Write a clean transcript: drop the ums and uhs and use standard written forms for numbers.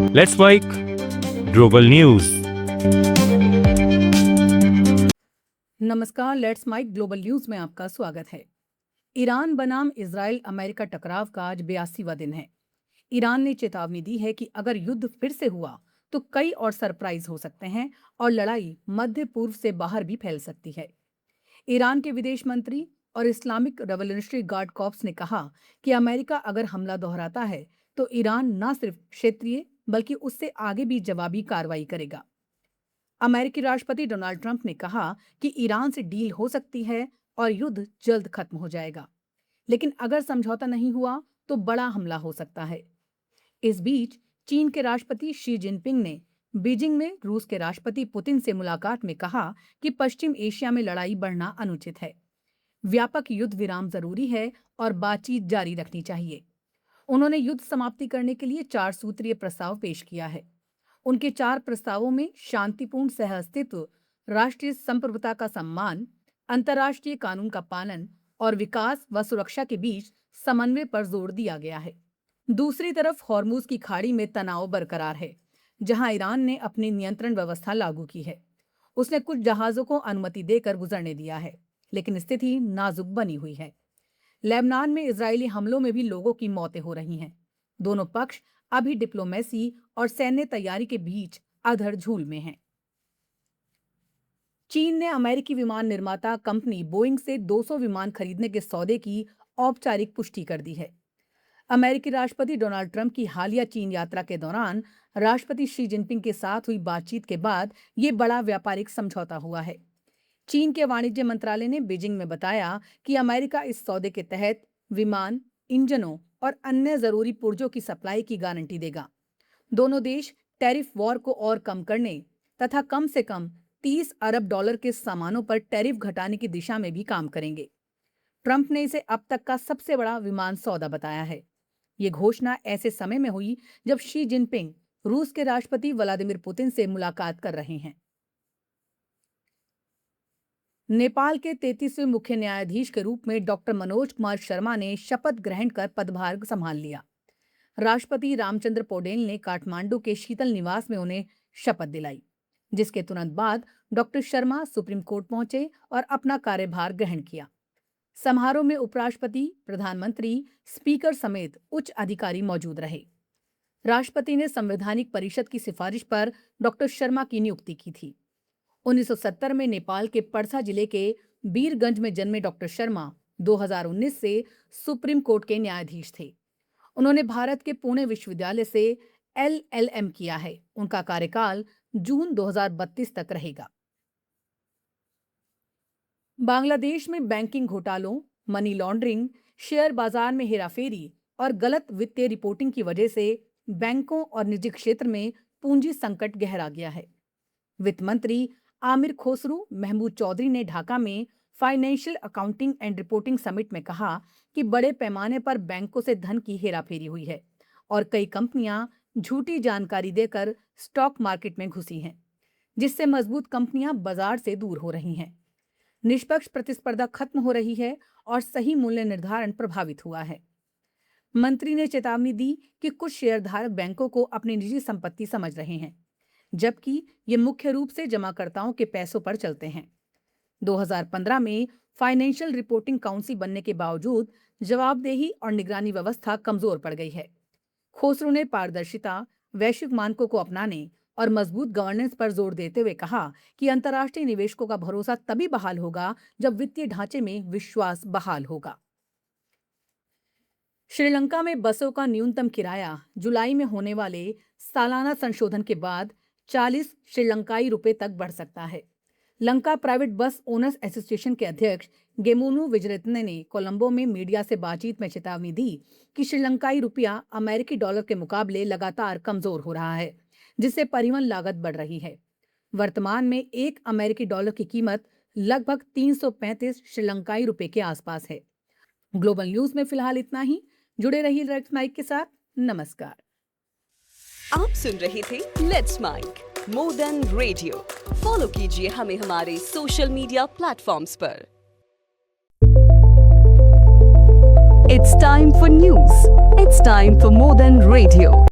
Let's mic global news. नमस्कार, let's mic global news में आपका स्वागत है। ईरान बनाम इजराइल अमेरिका टकराव का आज 82वां दिन है। ईरान ने चेतावनी दी है कि अगर युद्ध फिर से हुआ तो कई और सरप्राइज हो सकते हैं और लड़ाई मध्य पूर्व से बाहर भी फैल सकती है। ईरान के विदेश मंत्री और इस्लामिक रेवोल्यूशनरी गार्ड कॉर्प्स ने कहा कि अमेरिका अगर हमला दोहराता है तो ईरान न सिर्फ क्षेत्रीय बल्कि उससे आगे भी जवाबी कार्रवाई करेगा। अमेरिकी राष्ट्रपति डोनाल्ड ट्रंप ने कहा कि ईरान से डील हो सकती है और युद्ध जल्द खत्म हो जाएगा, लेकिन अगर समझौता नहीं हुआ तो बड़ा हमला हो सकता है। इस बीच चीन के राष्ट्रपति शी जिनपिंग ने बीजिंग में रूस के राष्ट्रपति पुतिन से मुलाकात में कहा कि पश्चिम एशिया में लड़ाई बढ़ना अनुचित है। व्यापक युद्ध विराम जरूरी है और बातचीत जारी रखनी चाहिए। उन्होंने युद्ध समाप्ति करने के लिए 4 सूत्रीय प्रस्ताव पेश किया है। उनके 4 प्रस्तावों में शांतिपूर्ण सहअस्तित्व, राष्ट्रीय संप्रभुता का सम्मान, अंतर्राष्ट्रीय कानून का पालन और विकास व सुरक्षा के बीच समन्वय पर जोर दिया गया है। दूसरी तरफ हॉर्मुज की खाड़ी में तनाव बरकरार है, जहां ईरान ने अपनी नियंत्रण व्यवस्था लागू की है। उसने कुछ जहाजों को अनुमति देकर गुजरने दिया है, लेकिन स्थिति नाजुक बनी हुई है। लेबनान में इजरायली हमलों में भी लोगों की मौतें हो रही हैं। दोनों पक्ष अभी डिप्लोमेसी और सैन्य तैयारी के बीच अधर झूल में हैं। चीन ने अमेरिकी विमान निर्माता कंपनी बोइंग से 200 विमान खरीदने के सौदे की औपचारिक पुष्टि कर दी है। अमेरिकी राष्ट्रपति डोनाल्ड ट्रंप की हालिया चीन यात्रा के दौरान राष्ट्रपति शी जिनपिंग के साथ हुई बातचीत के बाद ये बड़ा व्यापारिक समझौता हुआ है। चीन के वाणिज्य मंत्रालय ने बीजिंग में बताया कि अमेरिका इस सौदे के तहत विमान, इंजनों और अन्य जरूरी पुर्जों की सप्लाई की गारंटी देगा। दोनों देश टैरिफ वॉर को और कम करने तथा कम से कम $30 अरब के सामानों पर टैरिफ घटाने की दिशा में भी काम करेंगे। ट्रंप ने इसे अब तक का सबसे बड़ा विमान सौदा बताया है। ये घोषणा ऐसे समय में हुई जब शी जिनपिंग रूस के राष्ट्रपति व्लादिमीर पुतिन से मुलाकात कर रहे हैं। नेपाल के 33वें मुख्य न्यायाधीश के रूप में डॉक्टर मनोज कुमार शर्मा ने शपथ ग्रहण कर पदभार संभाल लिया। राष्ट्रपति रामचंद्र पौडेल ने काठमांडू के शीतल निवास में उन्हें शपथ दिलाई, जिसके तुरंत बाद डॉक्टर शर्मा सुप्रीम कोर्ट पहुंचे और अपना कार्यभार ग्रहण किया। समारोह में उपराष्ट्रपति, प्रधानमंत्री, स्पीकर समेत उच्च अधिकारी मौजूद रहे। राष्ट्रपति ने संवैधानिक परिषद की सिफारिश पर डॉक्टर शर्मा की नियुक्ति की थी। 1970 में नेपाल के पर्सा जिले के बीरगंज में जन्मे डॉक्टर शर्मा 2019 से सुप्रीम कोर्ट के न्यायाधीश थे। उन्होंने भारत के पुणे विश्वविद्यालय से LLM किया है। उनका कार्यकाल जून 2032 तक रहेगा। बांग्लादेश में बैंकिंग घोटालों, मनी लॉन्ड्रिंग, शेयर बाजार में हेराफेरी और गलत वित्तीय रिपोर्टिंग की वजह से बैंकों और निजी क्षेत्र में पूंजी संकट गहरा गया है। वित्त मंत्री आमिर खुसरू महमूद चौधरी ने ढाका में financial accounting and reporting summit में कहा कि बड़े पैमाने पर बैंकों से धन की हेराफेरी हुई है और कई कंपनियां झूठी जानकारी देकर स्टॉक मार्केट में घुसी हैं, जिससे मजबूत कंपनियां बाजार से दूर हो रही हैं। निष्पक्ष प्रतिस्पर्धा खत्म हो रही है और सही मूल्य निर्धारण प्रभावित हुआ है। मंत्री ने चेतावनी दी कि कुछ शेयरधारक बैंकों को अपनी निजी संपत्ति समझ रहे हैं, जबकि ये मुख्य रूप से जमाकर्ताओं के पैसों पर चलते हैं। 2015 में फाइनेंशियल रिपोर्टिंग काउंसिल बनने के बावजूद जवाबदेही और निगरानी व्यवस्था कमजोर पड़ गई है। खुसरू ने पारदर्शिता, वैश्विक मानकों को अपनाने और मजबूत गवर्नेंस पर जोर देते हुए कहा कि अंतर्राष्ट्रीय निवेशकों का भरोसा तभी बहाल होगा जब वित्तीय ढांचे में विश्वास बहाल होगा। श्रीलंका में बसों का न्यूनतम किराया जुलाई में होने वाले सालाना संशोधन के बाद 40 श्रीलंकाई रुपए तक बढ़ सकता है। Lanka private bus owners association के अध्यक्ष गेमुनु विजयरत्ने ने कोलंबो में मीडिया से बातचीत में चेतावनी दी कि श्रीलंकाई रुपया अमेरिकी डॉलर के मुकाबले लगातार कमजोर हो रहा है, जिससे परिवहन लागत बढ़ रही है। वर्तमान में 1 अमेरिकी डॉलर की कीमत लगभग 335 श्रीलंकाई रुपए के आसपास है। ग्लोबल न्यूज में फिलहाल इतना ही। जुड़े रहिए लेट्स माइक के साथ। नमस्कार। आप सुन रहे थे let's mic more than radio. Follow कीजिए हमें हमारे सोशल मीडिया प्लेटफॉर्म्स पर। It's time for news. It's time for more than radio.